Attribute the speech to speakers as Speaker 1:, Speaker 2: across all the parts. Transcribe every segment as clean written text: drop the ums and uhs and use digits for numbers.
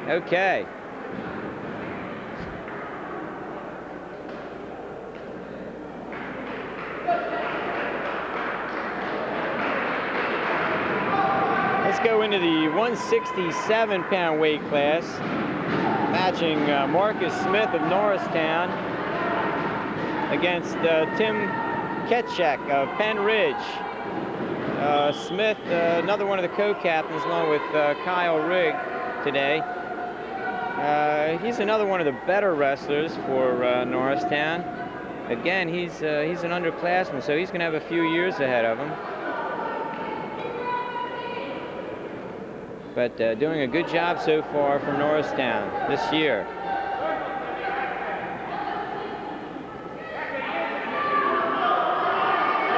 Speaker 1: Okay. Let's go into the 167-pound weight class, matching Marcus Smith of Norristown against Tim Ketchuk of Pennridge. Smith, another one of the co-captains, along with Kyle Rigg today. He's another one of the better wrestlers for Norristown. Again, he's an underclassman, so he's going to have a few years ahead of him. But doing a good job so far for Norristown this year.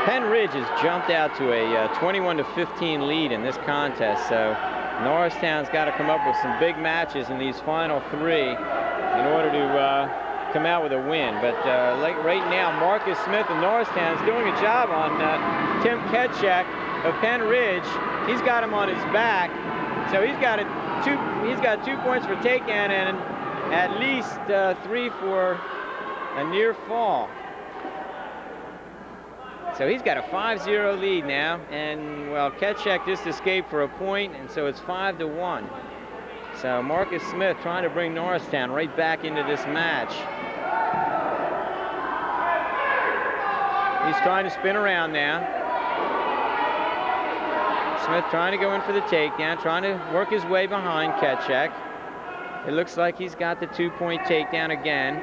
Speaker 1: Pennridge has jumped out to a 21-15 lead in this contest, so Norristown's got to come up with some big matches in these final three in order to come out with a win. But like right now, Marcus Smith of Norristown is doing a job on Tim Ketchuk of Pennridge. He's got him on his back, so he's got 2 points for takedown and at least 3 for a near fall. So he's got a 5-0 lead now, and well, Ketchuk just escaped for a point, and so it's 5-1. So Marcus Smith trying to bring Norristown right back into this match. He's trying to spin around now. Smith trying to go in for the takedown, trying to work his way behind Ketchuk. It looks like he's got the 2-point takedown again.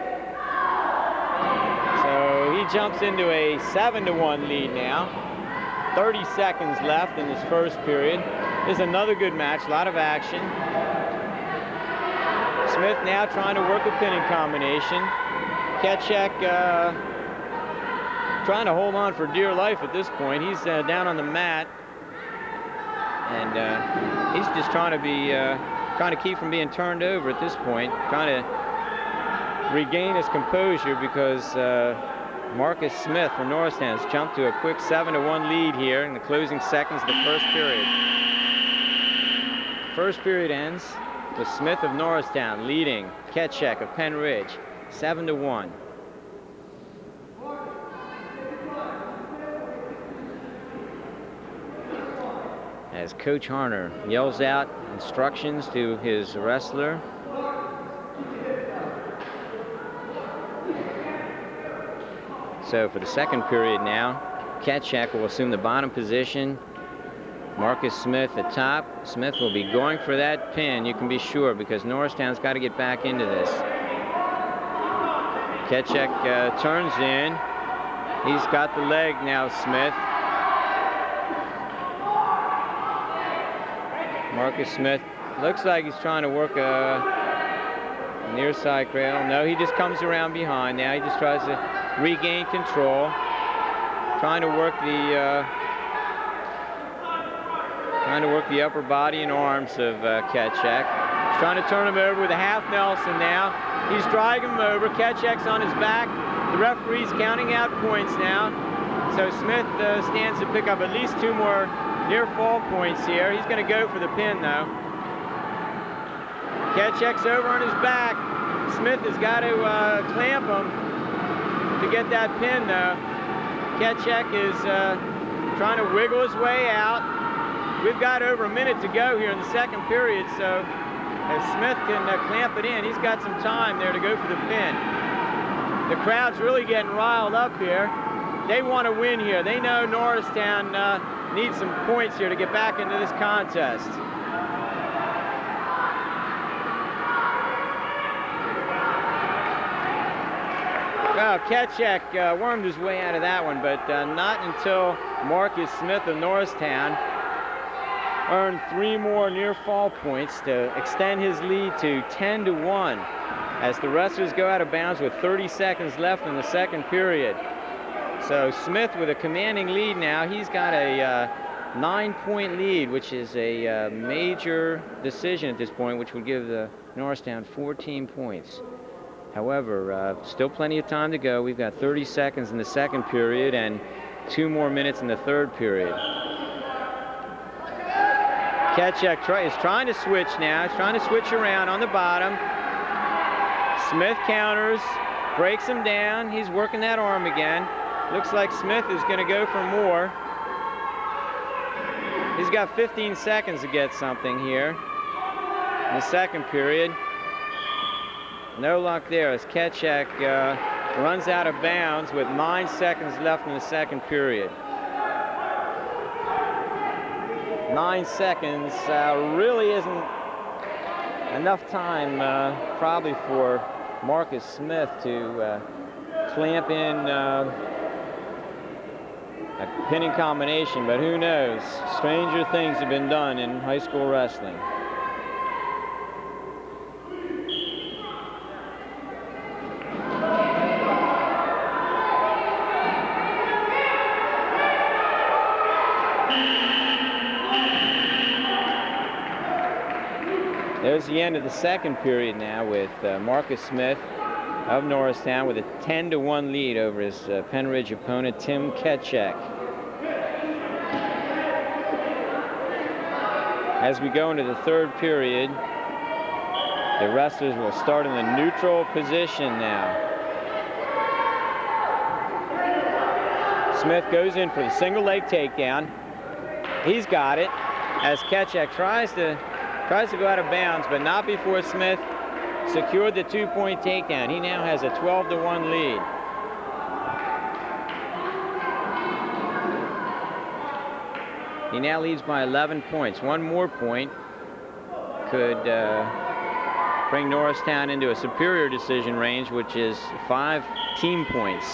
Speaker 1: So he jumps into a 7-1 lead now. 30 seconds left in this first period. This is another good match, a lot of action. Smith now trying to work a pinning combination. Ketchuk trying to hold on for dear life at this point. He's down on the mat, and he's just trying to keep from being turned over at this point, trying to regain his composure, because Marcus Smith from Norristown has jumped to a quick 7-1 lead here in the closing seconds of the first period. First period ends with Smith of Norristown leading Ketchuk of Pennridge 7-1. As Coach Harner yells out instructions to his wrestler. So for the second period now, Ketchuk will assume the bottom position. Marcus Smith at top. Smith will be going for that pin, you can be sure, because Norristown's got to get back into this. Ketchuk turns in. He's got the leg now, Smith. Marcus Smith looks like he's trying to work a near side cradle. No, he just comes around behind now. He just tries to regain control, trying to work the upper body and arms of Ketchuk. He's trying to turn him over with a half Nelson now. He's dragging him over. Ketchuk's on his back. The referee's counting out points now. So Smith stands to pick up at least 2 more near fall points here. He's going to go for the pin though. Ketchuk's over on his back. Smith has got to clamp him to get that pin though. Ketchuk is trying to wiggle his way out. We've got over a minute to go here in the second period, so if Smith can clamp it in, he's got some time there to go for the pin. The crowd's really getting riled up here. They want to win here. They know Norristown needs some points here to get back into this contest. Well, Ketchuk wormed his way out of that one, but not until Marcus Smith of Norristown earned 3 more near fall points to extend his lead to 10-1 as the wrestlers go out of bounds with 30 seconds left in the second period. So Smith with a commanding lead now. He's got a 9-point lead, which is a major decision at this point, which would give the Norristown 14 points. However, still plenty of time to go. We've got 30 seconds in the second period and 2 more minutes in the third period. Ketchuk is trying to switch now. He's trying to switch around on the bottom. Smith counters, breaks him down. He's working that arm again. Looks like Smith is going to go for more. He's got 15 seconds to get something here in the second period. No luck there as Ketchuk runs out of bounds with 9 seconds left in the second period. 9 seconds really isn't enough time probably for Marcus Smith to clamp in a pinning combination, but who knows? Stranger things have been done in high school wrestling. There's the end of the second period now with Marcus Smith of Norristown with a 10-1 lead over his Pennridge opponent, Tim Ketchuk. As we go into the third period, the wrestlers will start in the neutral position now. Smith goes in for the single leg takedown. He's got it as Ketchuk tries to go out of bounds, but not before Smith secured the 2-point takedown. He now has a 12-1 lead. He now leads by 11 points. One more point could bring Norristown into a superior decision range, which is 5 team points.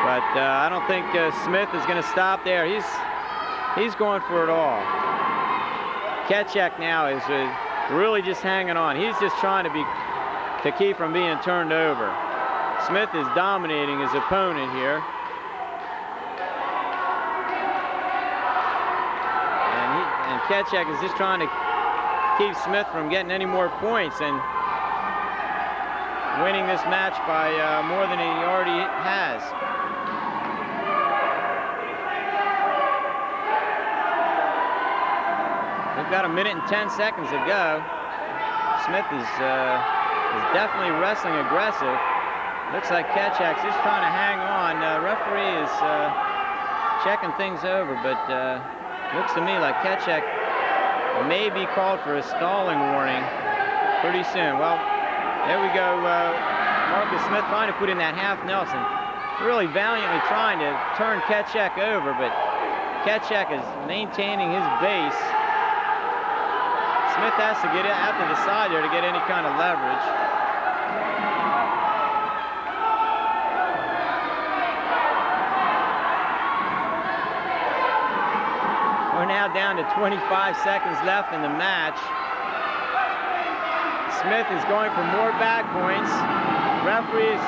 Speaker 1: But I don't think Smith is going to stop there. He's going for it all. Ketchuk now is really just hanging on. He's just trying to keep from being turned over. Smith is dominating his opponent here. And Ketchuk is just trying to keep Smith from getting any more points and winning this match by more than he already has. We've got 1 minute and 10 seconds to go. Smith is definitely wrestling aggressive. Looks like Ketchuk's just trying to hang on. Referee is checking things over, but looks to me like Ketchuk may be called for a stalling warning pretty soon. Well, there we go. Marcus Smith trying to put in that half Nelson. Really valiantly trying to turn Ketchuk over, but Ketchuk is maintaining his base. Smith has to get out to the side there to get any kind of leverage. We're now down to 25 seconds left in the match. Smith is going for more back points. Referee is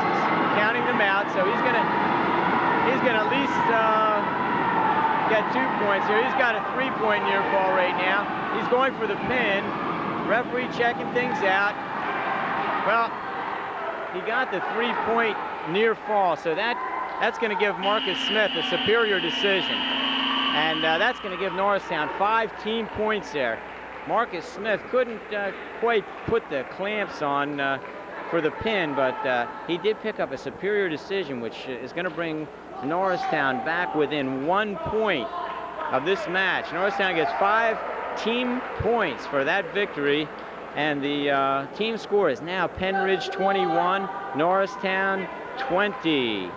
Speaker 1: counting them out, so he's gonna at least get 2 points here. He's got a 3-point near fall right now. He's going for the pin. Referee checking things out. Well, he got the 3-point near fall, so that's going to give Marcus Smith a superior decision. And that's going to give Norristown 5 team points there. Marcus Smith couldn't quite put the clamps on for the pin, but he did pick up a superior decision, which is going to bring Norristown back within 1 point of this match. Norristown gets 5 team points for that victory, and the team score is now Pennridge 21, Norristown 20.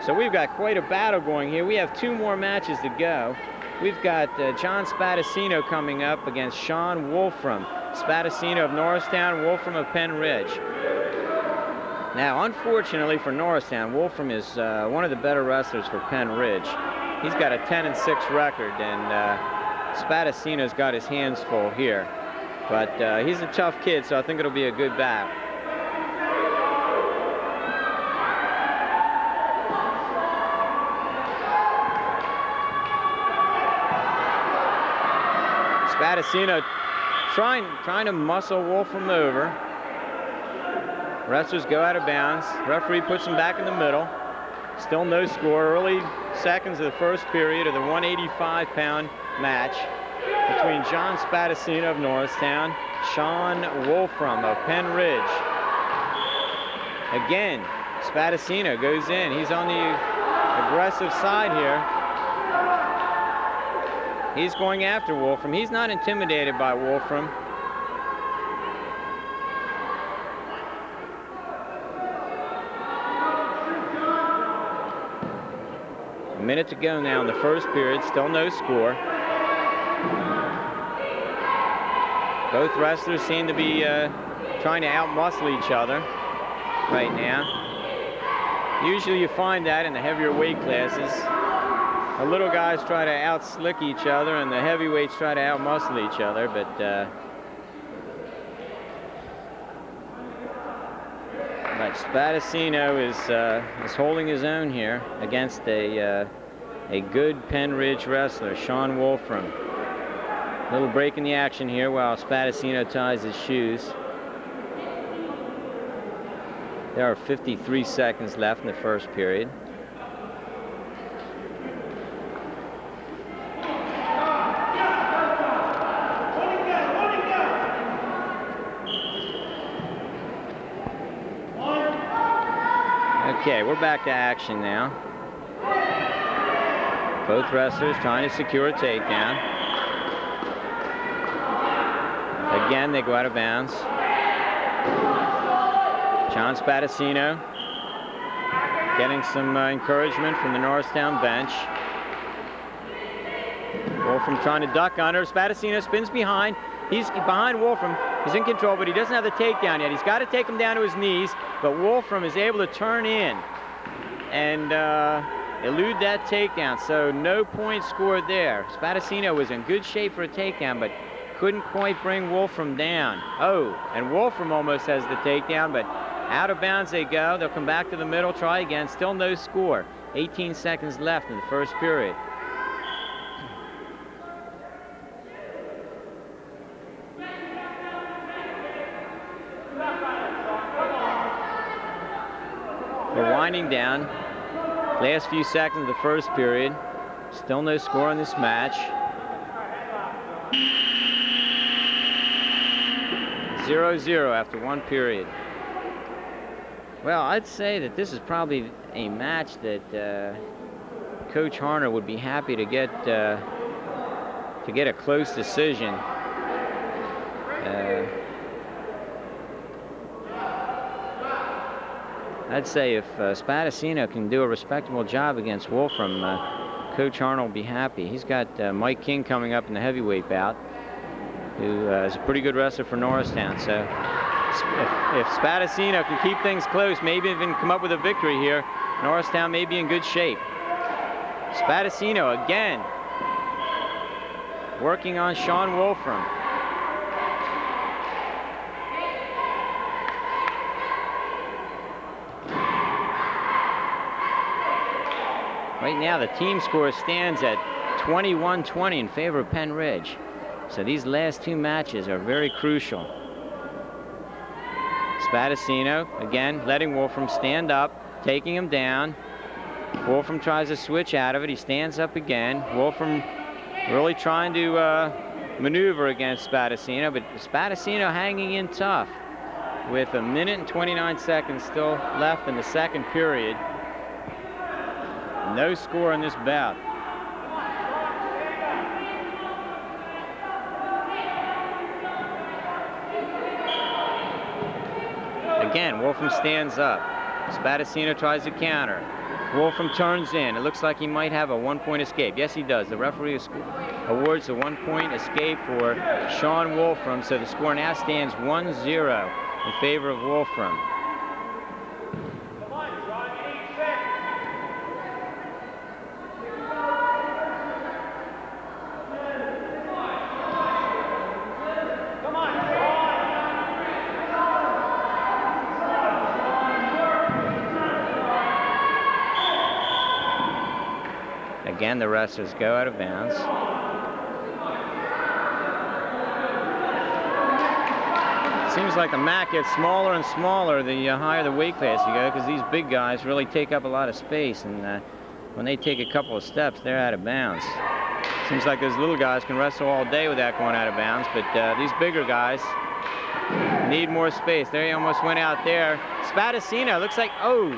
Speaker 1: So we've got quite a battle going here. We have 2 more matches to go. We've got John Spadicino coming up against Sean Wolfram. Spadicino of Norristown, Wolfram of Pennridge. Now, unfortunately for Norristown, Wolfram is one of the better wrestlers for Pennridge. He's got a 10-6 record, and Spadicino's got his hands full here. But he's a tough kid, so I think it'll be a good battle. Spadicino trying to muscle Wolfram over. Wrestlers go out of bounds. Referee puts him back in the middle. Still no score. Early seconds of the first period of the 185-pound match. between John Spadicino of Norristown, Sean Wolfram of Pennridge. Again, Spadicino goes in. He's on the aggressive side here. He's going after Wolfram. He's not intimidated by Wolfram. A minute to go now in the first period. Still no score. Both wrestlers seem to be trying to outmuscle each other right now. Usually you find that in the heavier weight classes. The little guys try to out-slick each other and the heavyweights try to out-muscle each other, but Spadicino is holding his own here against a good Pennridge wrestler, Sean Wolfram. Little break in the action here while Spadicino ties his shoes. There are 53 seconds left in the first period. Okay, we're back to action now. Both wrestlers trying to secure a takedown. Again, they go out of bounds. John Spadicino getting some encouragement from the Norristown bench. Wolfram trying to duck under. Spadicino spins behind. He's behind Wolfram. He's in control, but he doesn't have the takedown yet. He's got to take him down to his knees, but Wolfram is able to turn in and elude that takedown, so no point scored there. Spadicino was in good shape for a takedown, but couldn't quite bring Wolfram down. Oh, and Wolfram almost has the takedown, but out of bounds they go. They'll come back to the middle, try again. Still no score. 18 seconds left in the first period. We're winding down. Last few seconds of the first period. Still no score in this match. 0-0 after one period. Well, I'd say that this is probably a match that Coach Harner would be happy to get a close decision. I'd say if Spadicino can do a respectable job against Wolfram, Coach Harner will be happy. He's got Mike King coming up in the heavyweight bout, who is a pretty good wrestler for Norristown. So if Spadicino can keep things close, maybe even come up with a victory here, Norristown may be in good shape. Spadicino again working on Sean Wolfram. Right now the team score stands at 21-20 in favor of Pennridge. So these last two matches are very crucial. Spadicino, again, letting Wolfram stand up, taking him down. Wolfram tries to switch out of it. He stands up again. Wolfram really trying to maneuver against Spadicino, but Spadicino hanging in tough with 1 minute and 29 seconds still left in the second period. No score in this bout. Again, Wolfram stands up. Spadicino tries to counter. Wolfram turns in. It looks like he might have a one-point escape. Yes, he does. The referee awards a one-point escape for Sean Wolfram, so the score now stands 1-0 in favor of Wolfram. Again, the wrestlers go out of bounds. It seems like the mat gets smaller and smaller the higher the weight class you go, because these big guys really take up a lot of space, and when they take a couple of steps, they're out of bounds. Seems like those little guys can wrestle all day without going out of bounds, but these bigger guys need more space. There he almost went out there. Spadicino looks like, oh,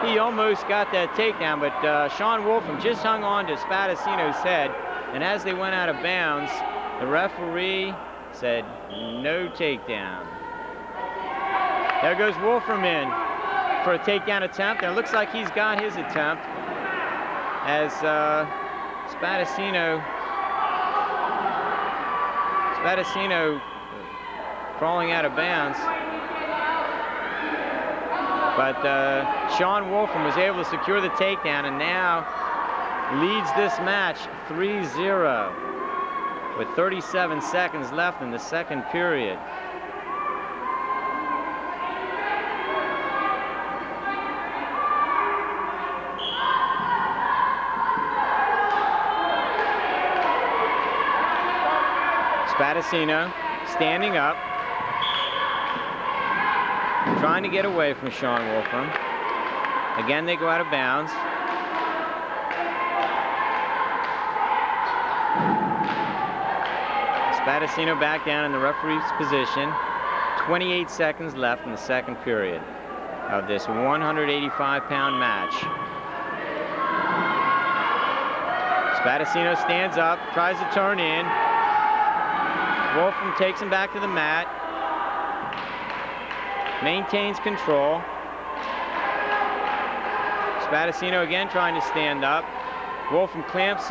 Speaker 1: he almost got that takedown, but Sean Wolfram just hung on to Spadicino's head, and as they went out of bounds, the referee said no takedown. There goes Wolfram in for a takedown attempt, and it looks like he's got his attempt as Spadicino crawling out of bounds. But Sean Wolfram was able to secure the takedown and now leads this match 3-0 with 37 seconds left in the second period. Spadicino standing up, trying to get away from Sean Wolfram. Again, they go out of bounds. Spadicino back down in the referee's position. 28 seconds left in the second period of this 185-pound match. Spadicino stands up, tries to turn in. Wolfram takes him back to the mat. Maintains control. Spadicino again trying to stand up. Wolfram clamps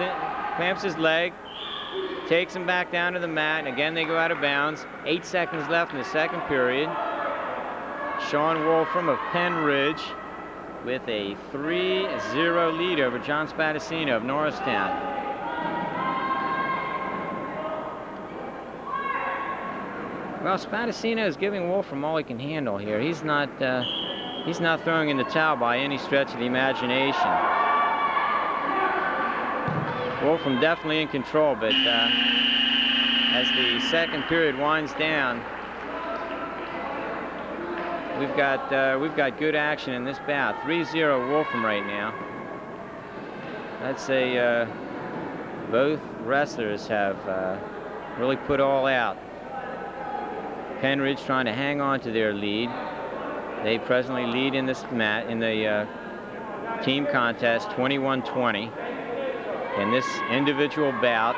Speaker 1: his leg, takes him back down to the mat, and again they go out of bounds. 8 seconds left in the second period. Sean Wolfram of Pennridge with a 3-0 lead over John Spadicino of Norristown. Well, Spadicino is giving Wolfram all he can handle here. He's not throwing in the towel by any stretch of the imagination. Wolfram definitely in control, but as the second period winds down, we've got good action in this bout. 3-0 Wolfram right now. I'd say both wrestlers have really put all out. Pennridge trying to hang on to their lead. They presently lead in this match, in the team contest, 21-20. In this individual bout,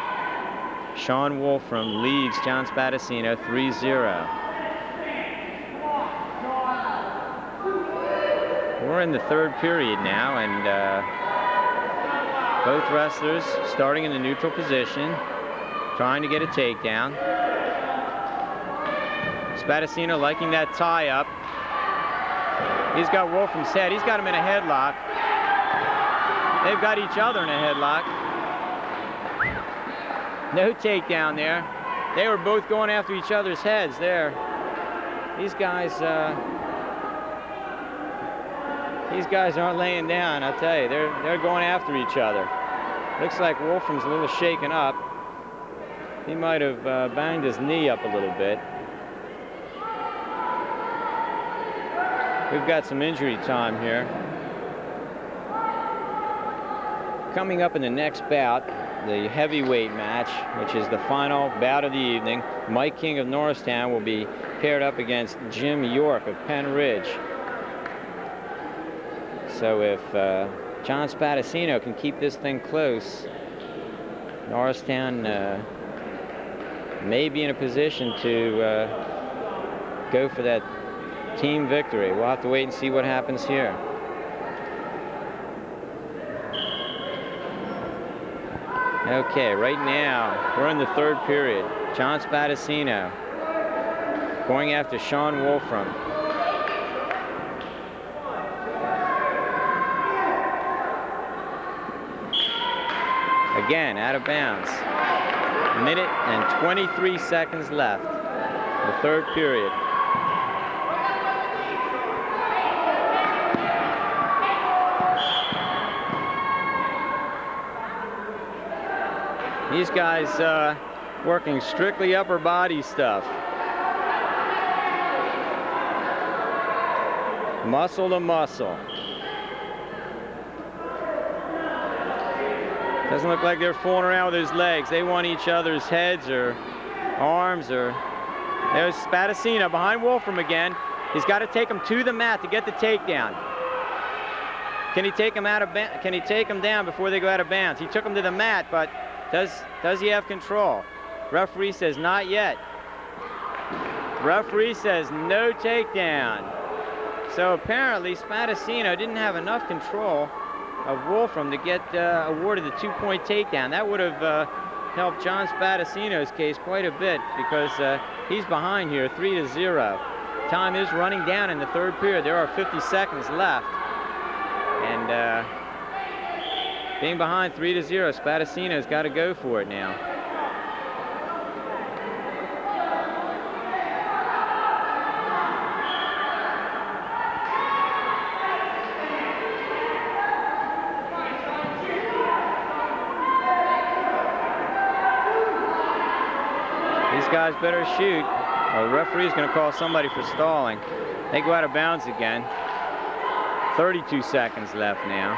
Speaker 1: Sean Wolfram leads John Spadicino 3-0. We're in the third period now, and both wrestlers starting in the neutral position, trying to get a takedown. Spadicino liking that tie-up. He's got Wolfram's head. He's got him in a headlock. They've got each other in a headlock. No takedown there. They were both going after each other's heads there. These guys aren't laying down, I'll tell you. They're going after each other. Looks like Wolfram's a little shaken up. He might have banged his knee up a little bit. We've got some injury time here. Coming up in the next bout, the heavyweight match, which is the final bout of the evening. Mike King of Norristown will be paired up against Jim York of Pennridge. So if John Spadicino can keep this thing close, Norristown may be in a position to go for that team victory. We'll have to wait and see what happens here. Okay, right now we're in the third period. John Spadicino going after Sean Wolfram. Again, out of bounds. A minute and 23 seconds left. The third period. These guys working strictly upper body stuff. Muscle to muscle. Doesn't look like they're fooling around with his legs. They want each other's heads or arms. Or there's Spadicino behind Wolfram again. He's got to take him to the mat to get the takedown. Can he take him Can he take him down before they go out of bounds? He took him to the mat, but does he have control? Referee says not yet. Referee says no takedown. So apparently Spadicino didn't have enough control of Wolfram to get awarded the 2-point takedown. That would have helped John Spadicino's case quite a bit, because he's behind here 3-0. Time is running down in the third period. There are 50 seconds left. And being behind 3-0, Spadicino's got to go for it now. These guys better shoot. The referee's going to call somebody for stalling. They go out of bounds again. 32 seconds left now.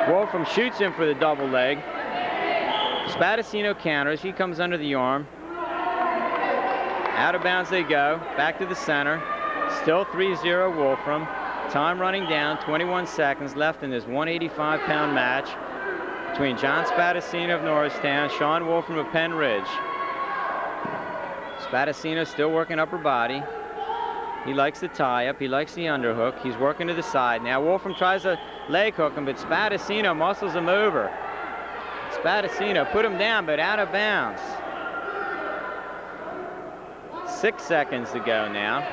Speaker 1: Wolfram shoots him for the double leg. Spadicino counters. He comes under the arm. Out of bounds they go. Back to the center. Still 3-0 Wolfram. Time running down, 21 seconds left in this 185-pound match between John Spadicino of Norristown, Sean Wolfram of Pennridge. Spadicino still working upper body. He likes the tie-up. He likes the underhook. He's working to the side. Now Wolfram tries to leg hook him, but Spadicino muscles him over. Spadicino put him down, but out of bounds. 6 seconds to go now.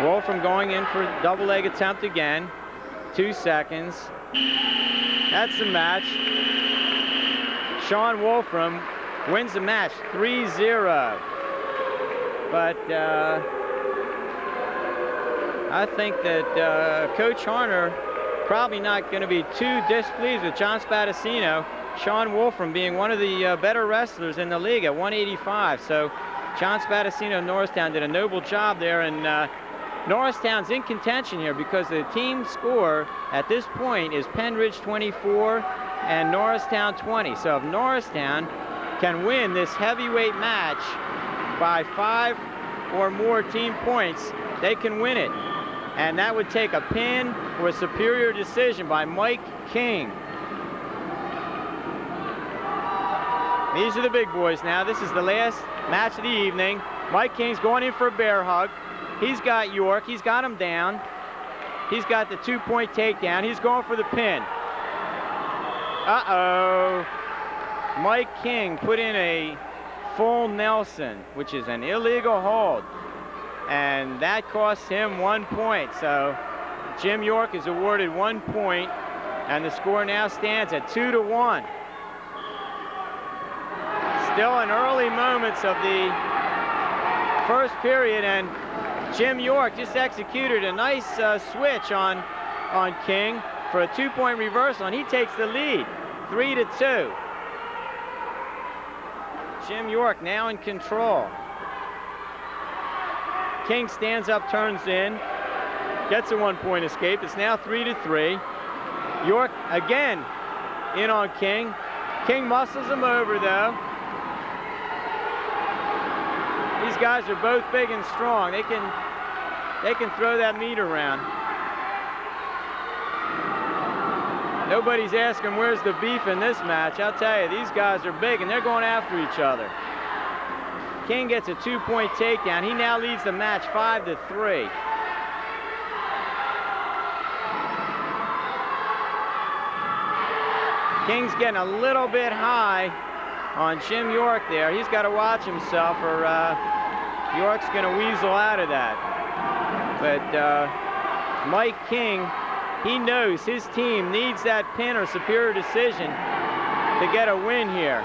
Speaker 1: Wolfram going in for a double leg attempt again. 2 seconds. That's the match. Sean Wolfram wins the match 3-0. But I think that Coach Harner probably not going to be too displeased with John Spadicino. Sean Wolfram being one of the better wrestlers in the league at 185. So John Spadicino of Norristown did a noble job there, and Norristown's in contention here because the team score at this point is Pennridge 24 and Norristown 20. So if Norristown can win this heavyweight match by 5 or more team points, they can win it. And that would take a pin or a superior decision by Mike King. These are the big boys now. This is the last match of the evening. Mike King's going in for a bear hug. He's got York. He's got him down. He's got the 2-point takedown. He's going for the pin. Uh-oh. Mike King put in a full Nelson, which is an illegal hold. And that cost him 1 point. So Jim York is awarded 1 point, and the score now stands at 2-1. Still in early moments of the first period, and Jim York just executed a nice switch on King for a 2-point reversal, and he takes the lead, 3-2. Jim York now in control. King stands up, turns in, gets a 1-point escape. It's now 3-3. York again in on King. King muscles him over though. These guys are both big and strong. They can throw that meat around. Nobody's asking where's the beef in this match. I'll tell you, these guys are big and they're going after each other. King gets a 2-point takedown. He now leads the match 5-3. King's getting a little bit high on Jim York there. He's got to watch himself, or York's going to weasel out of that. But Mike King, he knows his team needs that pin or superior decision to get a win here.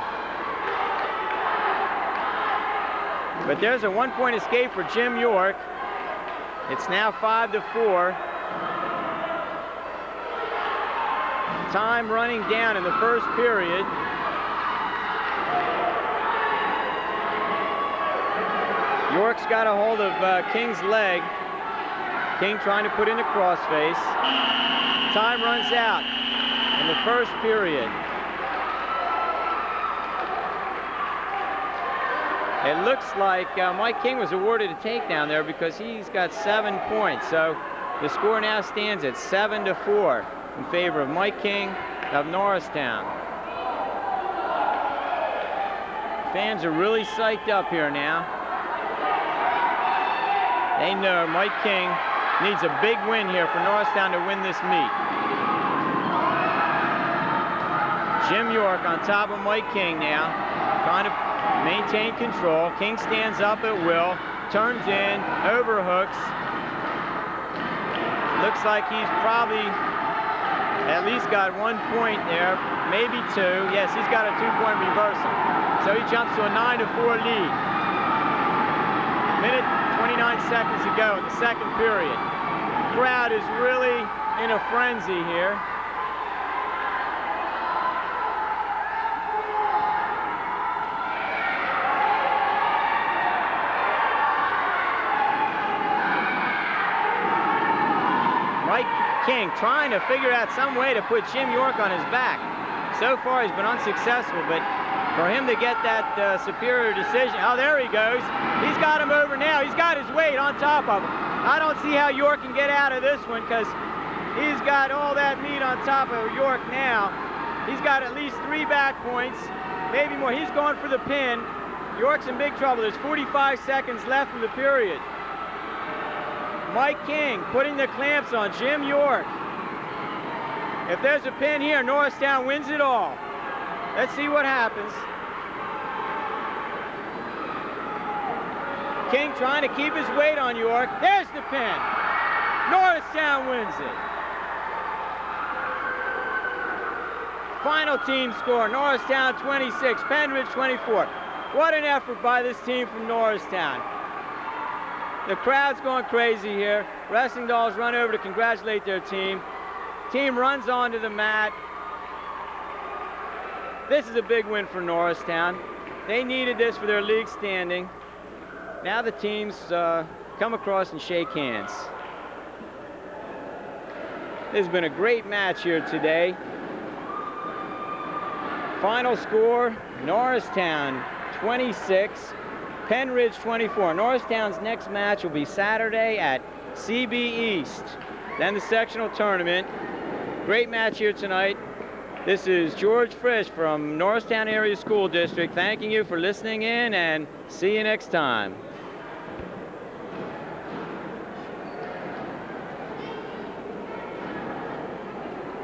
Speaker 1: But there's a 1-point escape for Jim York. It's now 5-4. Time running down in the first period. York's got a hold of King's leg. King trying to put in a crossface. Time runs out in the first period. It looks like Mike King was awarded a takedown there because he's got 7 points. So the score now stands at 7-4 in favor of Mike King of Norristown. Fans are really psyched up here now. They know Mike King needs a big win here for Norristown to win this meet. Jim York on top of Mike King now, trying to maintain control. King stands up at will, turns in, overhooks. Looks like he's probably at least got 1 point there, maybe 2. Yes, he's got a 2-point reversal. So he jumps to a 9-4 lead. Minute 29 seconds to go in the second period. The crowd is really in a frenzy here. Mike King trying to figure out some way to put Jim York on his back. So far he's been unsuccessful, but for him to get that superior decision, oh, there he goes. He's got him over now. He's got his weight on top of him. I don't see how York can get out of this one because he's got all that meat on top of York now. He's got at least 3 back points, maybe more. He's going for the pin. York's in big trouble. There's 45 seconds left in the period. Mike King putting the clamps on Jim York. If there's a pin here, Norristown wins it all. Let's see what happens. King trying to keep his weight on York. There's the pin. Norristown wins it. Final team score, Norristown 26, Pennridge 24. What an effort by this team from Norristown. The crowd's going crazy here. Wrestling Dolls run over to congratulate their team. Team runs onto the mat. This is a big win for Norristown. They needed this for their league standing. Now the teams come across and shake hands. This has been a great match here today. Final score, Norristown 26, Pennridge 24. Norristown's next match will be Saturday at CB East. Then the sectional tournament. Great match here tonight. This is George Frisch from Norristown Area School District thanking you for listening in, and see you next time.